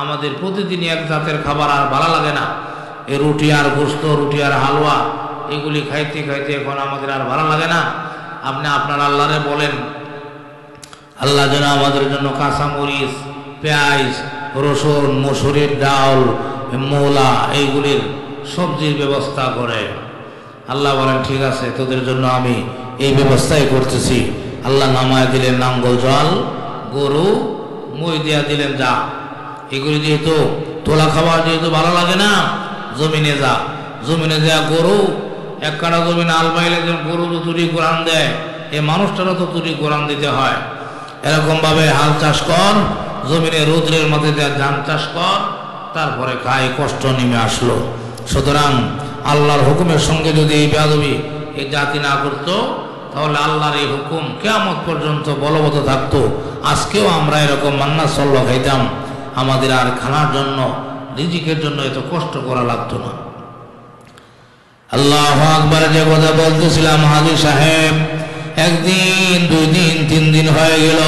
আমাদের প্রতিদিনই এক জাতের খাবার আর ভালো লাগে না। এই রুটি আর গোস্ত, রুটি আর হালুয়া, এগুলি খাইতে খাইতে এখন আমাদের আর ভালো লাগে না। আপনি আপনার আল্লাহরে বলেন, আল্লাহ যেন আমাদের জন্য কাঁচামরিচ, পেঁয়াজ, রসুন, মসুরির ডাল, মূলা, এইগুলির সবজির ব্যবস্থা করে। আল্লাহ বলেন, ঠিক আছে, তোদের জন্য আমি এই ব্যবস্থাই করতেছি। আল্লাহ নামায় দিলেন নাঙ্গল জল, গরু, মই দিয়া দিলেন যা। এগুলি যেহেতু তোলা খাবার যেহেতু ভালো লাগে না, জমিনে যা, জমিনে যা গরু এক কাটা জমিনে আল বাইলে গরু তো তুরি কোরআন দেয়, এই মানুষটারও তো তুরি কোরআন দিতে হয়। এরকমভাবে হাল চাষ কর, জমিনে রৌদ্রের মধ্যে দেয় ধান চাষ কর, তারপরে খাই, কষ্ট নেমে আসলো। সুতরাং আল্লাহর হুকুমের সঙ্গে যদি এই বেয়াদবি এই জাতি না করতো, তাহলে আল্লাহর এই হুকুম কিয়ামত পর্যন্ত বলবৎ থাকতো। আজকেও আমরা এরকম মান্না চল্ল খাইতাম, আমাদের আর খানার জন্য, রিজিকের জন্য এত কষ্ট করা লাগতো না। আল্লাহু আকবার। যে কথা বলতেছিলাম, হাজী সাহেব একদিন, 2 দিন, 3 দিন হয়ে গেল,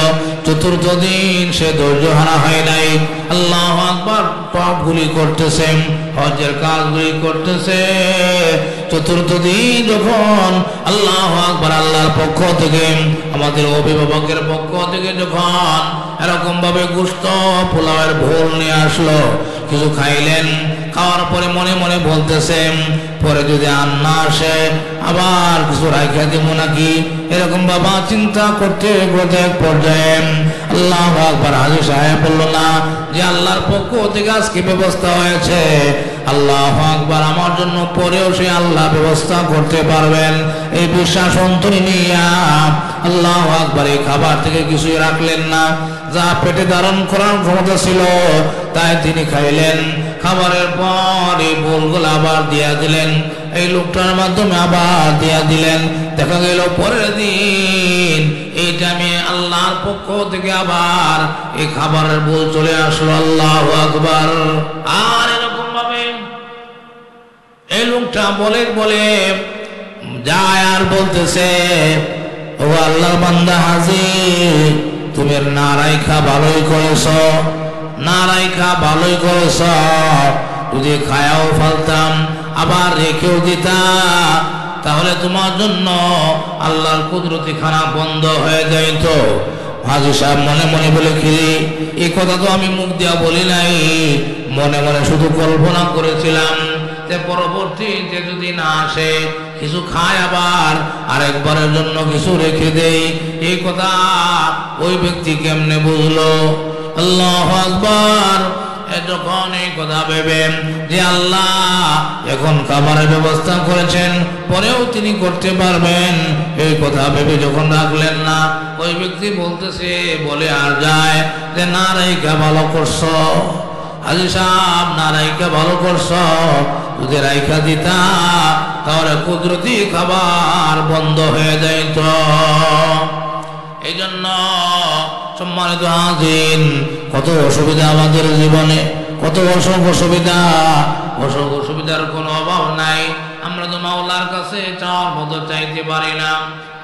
চতুর্থ দিন সে ধৈর্য হারা হয় নাই। আল্লাহু আকবার। টপগুলি করতেছে, হজের কাজগুলি করতেছে। চতুর্থ দিন যখন আল্লাহু আকবার, আল্লাহর পক্ষ থেকে, আমাদের অভিভাবকের পক্ষ থেকে যখন এরকম ভাবে গোশত পোলাওয়ের ভোল নিয়ে আসলো, কিছু খাইলেন। খাওয়ার পরে মনে মনে বলতেছেন, পরে যদি আর না আসে আবার কিছু রাইখা দিব নাকি, এরকম বাবা চিন্তা করতে করতে এক পর্যায়ে আল্লাহু আকবার। হাজী সাহেব বলল না যে আল্লাহর পক্ষ থেকে আজকে ব্যবস্থা হয়েছে, আল্লাহু আকবার, আমার জন্য পরেও সে আল্লাহ ব্যবস্থা করতে পারবেন, এই বিশ্বাস অন্তরে নিয়া আল্লাহু আকবার এই খাবার থেকে কিছুই রাখলেন না। যা পেটে ধারণ করার ক্ষমতা ছিল তাই তিনি খাইলেন। খাবারের পর এই বোলগুলো আবার দিয়া দিলেন, এই লোকটার মাধ্যমে আবার দিয়া দিলেন। দেখা গেল পরের দিন এই টাইমে আল্লাহর পক্ষ থেকে আবার এই খাবারের বোল চলে আসলো। আল্লাহু আকবার। আর এরকম ভাবে এই লোকটা বলে যায় আর বলতেছে, ও আল্লাহর বান্দা হাজী, তুমি না রাইখা ভালোই করেছ, না রাইখা ভালোই করেছ। যদি খায়াও ফেলতাম আবার রেখেও দিতা, তাহলে তোমার জন্য আল্লাহর কুদরতি খানা বন্ধ হয়ে যাইত। হাজী সাহেব মনে মনে বলে, কি এই কথা তো আমি মুখ দিয়া বলি নাই, মনে মনে শুধু কল্পনা করেছিলাম যে পরবর্তীতে যদি না আসে, কিছু খায় আবার আরেকবারের জন্য কিছু রেখে দেই। এই কথা ওই ব্যক্তি কেমনে বুঝলো? আল্লাহু আকবার। যখন এই কথা ভেবেন যে আল্লাহ এখন খাবারের ব্যবস্থা করেছেন, পরেও তিনি করতে পারবেন, এই কথা ভেবে যখন রাখলেন না, ওই ব্যক্তি বলতেছে, বলে আর যায় যে না রাইখা ভালো করছো হাজী সাহেব, না রাইখা ভালো করছো। যদি রাইখা দিতা তাহলে কুদরতি খাবার বন্ধ হয়ে যাইত। এই জন্য সম্মানিত হাজির, কত অসুবিধা আমাদের জীবনে, কত অসুবিধার কোনো অভাব নাই। আমরা তো মাওলার কাছে চাওয়ার মতো চাইতে পারি না,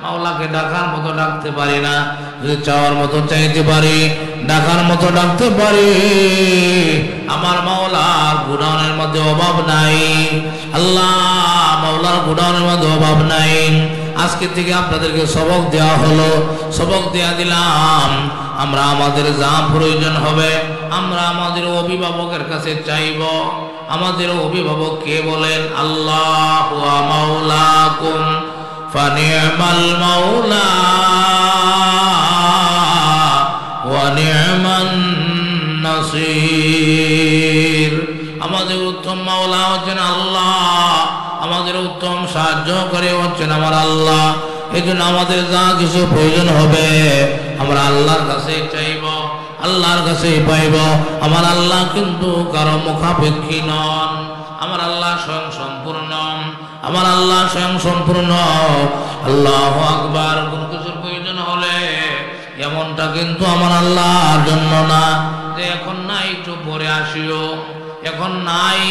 মাওলাকে ডাকার মতো ডাকতে পারি না। যদি চাওয়ার মতো চাইতে পারি, ডাকার মতো ডাকতে পারি, আমার মাওলার গুণানের মধ্যে অভাব নাই। আল্লাহ মাওলার গুণানের মধ্যে অভাব নাই। আজকে থেকে আপনাদেরকে সবক দেওয়া হলো, সবক দেয়া দিলাম। আমরা আমাদের যা প্রয়োজন হবে আমরা আমাদের অভিভাবকের কাছে চাইব। আমাদের অভিভাবক কে বলেন? আল্লাহ ওয়া মাওলাকুম ফানি'মাল মাওলা ওয়া নি'মান নাসির। আমাদের উত্তম মাওলা হচ্ছেন আল্লাহ, আমাদের উত্তম সাহায্যকারী হচ্ছেন আমার আল্লাহ। এই জন্য আমাদের যা কিছু প্রয়োজন হবে আমরা আল্লাহর কাছে চাইব, আল্লাহর কাছে পাইব। আমার আল্লাহ কিন্তু কারো মুখাপেক্ষী নন, আমার আল্লাহ স্বয়ং সম্পূর্ণ, আমার আল্লাহ স্বয়ং সম্পূর্ণ। আল্লাহু আকবার। কোন কিছুর প্রয়োজন হলে এমনটা কিন্তু আমার আল্লাহর জন্য না যে এখন নাই একটু পরে আসিও, এখন নাই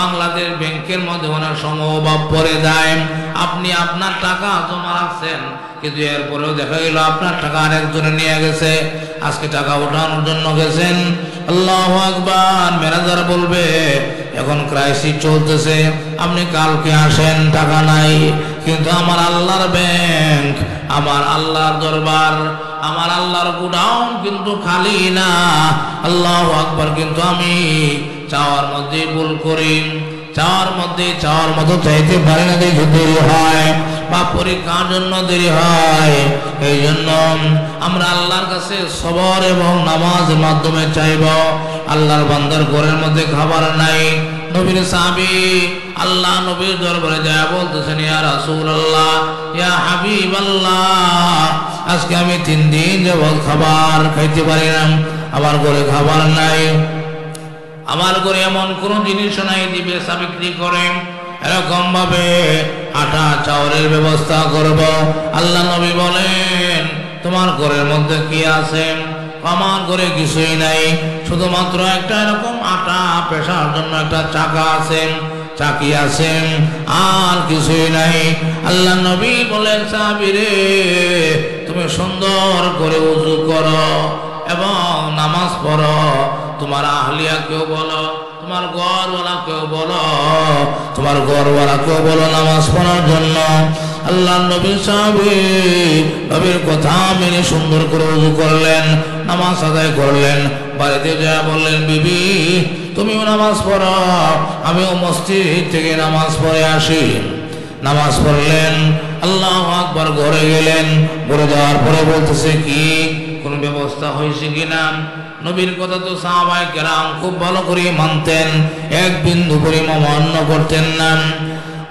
বাংলাদেশ ব্যাংকের মধ্যে অনেক সময় অভাব পড়ে যায়, আপনি আপনার টাকা জমা রাখছেন, কিন্তু এরপরেও দেখা গেল আপনার টাকা আরেকজনে নিয়ে গেছে, আজকে টাকা ওঠানোর জন্য গেছেন, আল্লাহু আকবার, ম্যানেজার বলবে এখন ক্রাইসিস চলতেছে, আপনি কালকে আসেন, টাকা নাই। কিন্তু আমার আল্লাহর ব্যাংক, আমার আল্লাহর দরবার, আমার আল্লাহর গোডাউন কিন্তু খালি না। আল্লাহু আকবার। কিন্তু আমি চাওয়ার মধ্যে ভুল করি, চাওয়ার মতো চাইতে পারি না, দেখে দেরি হয়, বা পরীক্ষার জন্য দেরি হয়। এই জন্য আমরা আল্লাহর কাছে সবর এবং নামাজের মাধ্যমে চাইব। আল্লাহর বান্দার ঘরের মধ্যে খাবার নাই, নবীর সাহাবী আল্লাহ নবীর দরবারে যায় বলতেছেন, ইয়া রাসূলুল্লাহ, ইয়া হাবিবাল্লাহ, আজকে আমি 3 দিন যাবত খাবার খাইতে পারি না, আমার ঘরে খাবার নাই, আমার ঘরে এমন কোন জিনিস নাই দিবে বিক্রি করে, এরকম ভাবে আটা চাউলের ব্যবস্থা করব। আল্লাহ নবী বলেন, তোমার ঘরের মধ্যে কি আছে? আমার ঘরে কিছুই নাই, শুধুমাত্র একটা এরকম আটা পেশার জন্য একটা চাকা আছে, চাকি আছে, আর কিছুই নাই। আল্লাহ নবী বলেন, সাহাবী রে, তুমি সুন্দর করে ওযু করো এবং নামাজ পড়ো, তোমার আহলিয়াকেও বলো, তোমার ঘরওয়ালাকেও বলো, তোমার ঘরওয়ালাকেও বলো নামাজ পড়ার জন্য। আল্লাহ নবী সাহাবী নবীর কথা মেনে সুন্দর করে ওযু করলেন, নামাজ আদায় করলেন, বাড়িতে যা বললেন, বিবি তুমিও নামাজ পড়ো, আমিও মসজিদ থেকে নামাজ পড়ে আসি। নামাজ পড়লেন, আল্লাহু আকবার, ঘরে গেলেন, ঘরে যাওয়ার পরে বলতেছে, কি কোন ব্যবস্থা হয়েছে কিনা? নবীর কথা তো সাহাবায়ে কেরাম খুব ভালো করে মানতেন, এক বিন্দু পরিমাণ অমান্য করতেন না।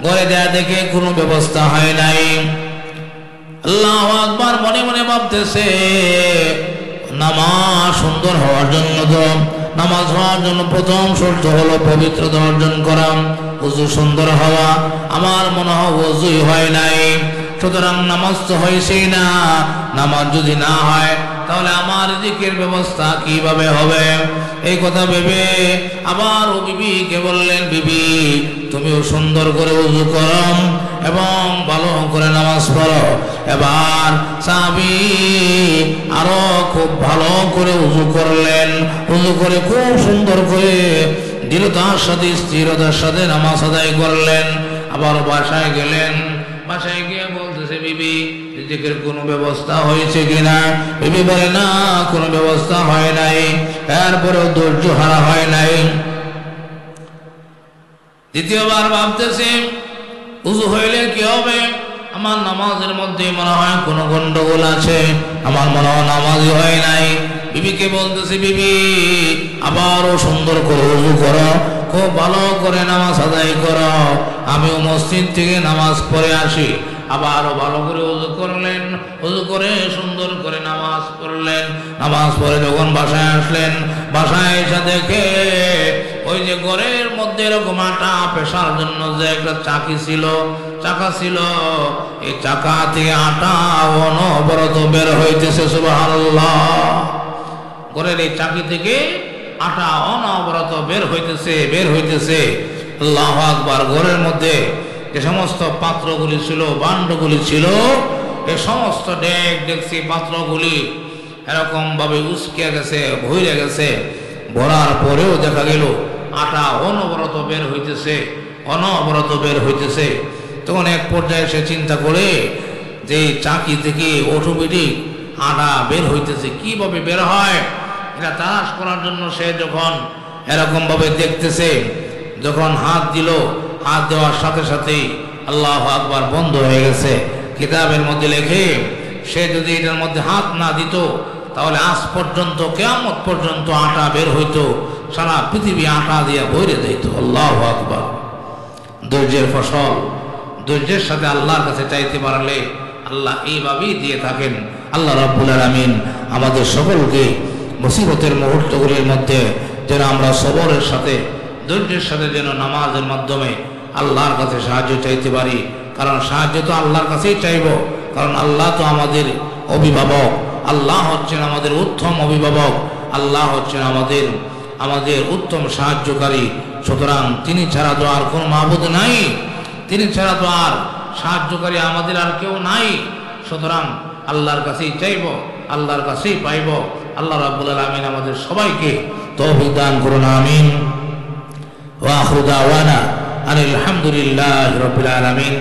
ঘরে দেয়া দেখে কোনো ব্যবস্থা হয় নাই। আল্লাহু আকবার, মনে মনে ভাবতেছে, নামাজ সুন্দর হওয়ার জন্য তো, নামাজ হওয়ার জন্য প্রথম শর্ত হলো পবিত্রতা অর্জন করা, ওযু সুন্দর হওয়া। আমার মনে হয় ওযুই হয় নাই, সুতরাং নামাজ তো হয়েছেই না। নামাজ যদি না হয় তাহলে আমার রিজিকের ব্যবস্থা কিভাবে হবে? এই কথা ভেবে আবার ও বিবিকে বললেন, বিবি তুমিও সুন্দর করে ওযু করো এবং ভালো করে নামাজ পড়ো। এবার সাহাবী আরো খুব ভালো করে ওযু করলেন, ওযু করে খুব সুন্দর করে দৃঢ়তার সাথে স্থিরতার সাথে নামাজ আদায় করলেন। আবার বাসায় গেলেন, বাসায় গিয়ে বলতেছে, বিবি রিজিকের কোনো ব্যবস্থা হয়েছে কিনা? বিবি বলে, না, কোনো ব্যবস্থা হয় নাই। এরপরেও ধৈর্য হারা হয় নাই। দ্বিতীয়বার ভাবতেছে, ওযু হইলে কি হবে? আমার নামাজের মধ্যে মনে হয় কোনো গন্ডগোল আছে, আমার মনে হয় নামাজই হয় নাই। বিবিকে বলতেছে, বিবি আবারও সুন্দর করে ওযু করো, খুব ভালো করে নামাজ আদায় করো, আমিও মসজিদ থেকে নামাজ পড়ে আসি। আবারও ভালো করে ওযু করলেন, ওযু করে সুন্দর করে নামাজ পড়লেন। নামাজ পড়ে যখন বাসায় আসলেন, বাসায় এসে দেখে ওই যে ঘরের মধ্যে এরকম আটা পেশার জন্য যে একটা চাকি ছিল, চাকা ছিল, এই চাকা থেকে আটা অনবরত বের হইতেছে। সুবহানাল্লাহ। ঘরের এই চাকি থেকে আটা অনবরত বের হইতেছে। আল্লাহু আকবার। ঘরের মধ্যে যে সমস্ত পাত্রগুলি ছিল, ভাণ্ডগুলি ছিল, এই সমস্ত ডেকচি পাত্রগুলি এরকম ভাবে উস্কে গেছে, ভরে গেছে। ভরার পরেও দেখা গেল আটা অনবরত বের হইতেছে। তখন এক পর্যায়ে সে চিন্তা করে যে চাকি থেকে অটোমেটিক আটা বের হইতেছে, কিভাবে বের হয় এটা তালাশ করার জন্য সে যখন এরকম ভাবে দেখতেছে, যখন হাত দিল, হাত দেওয়ার সাথে সাথেই আল্লাহু আকবার, বন্ধ হয়ে গেছে। কিতাবের মধ্যে লেখে, সে যদি এটার মধ্যে হাত না দিত তাহলে আজ পর্যন্ত, কিয়ামত পর্যন্ত আটা বের হইতো, সারা পৃথিবী আটা দিয়ে ভরে দিত। আল্লাহু আকবার। ধৈর্যের ফসল, ধৈর্যের সাথে আল্লাহর কাছে চাইতে পারলে আল্লাহ এইভাবেই দিয়ে থাকেন। আল্লাহ রাব্বুল আলামিন আমাদের সকলকে মুসিবতের মুহূর্তগুলির মধ্যে যেন আমরা সবরের সাথে, ধৈর্যের সাথে যেন নামাজের মাধ্যমে আল্লাহর কাছে সাহায্য চাইতে পারি। কারণ সাহায্য তো আল্লাহর কাছেই চাইব, কারণ আল্লাহ তো আমাদের অভিভাবক, আল্লাহ হচ্ছেন আমাদের উত্তম অভিভাবক, আল্লাহ হচ্ছেন আমাদের উত্তম সাহায্যকারী। সুতরাং তিনি ছাড়া তো আর কোনো মাবুদ নাই, তিনি ছাড়া তো আর সাহায্যকারী আমাদের আর কেউ নাই। সুতরাং আল্লাহর কাছেই চাইব, আল্লাহর কাছেই পাইব। আল্লাহ রাব্বুল আলামিন আমাদের সবাইকে তৌফিক দান করুন, আমিন। ওয়া আখিরু দাওয়ানা আনিল হামদুলিল্লাহি রাব্বিল আলামিন।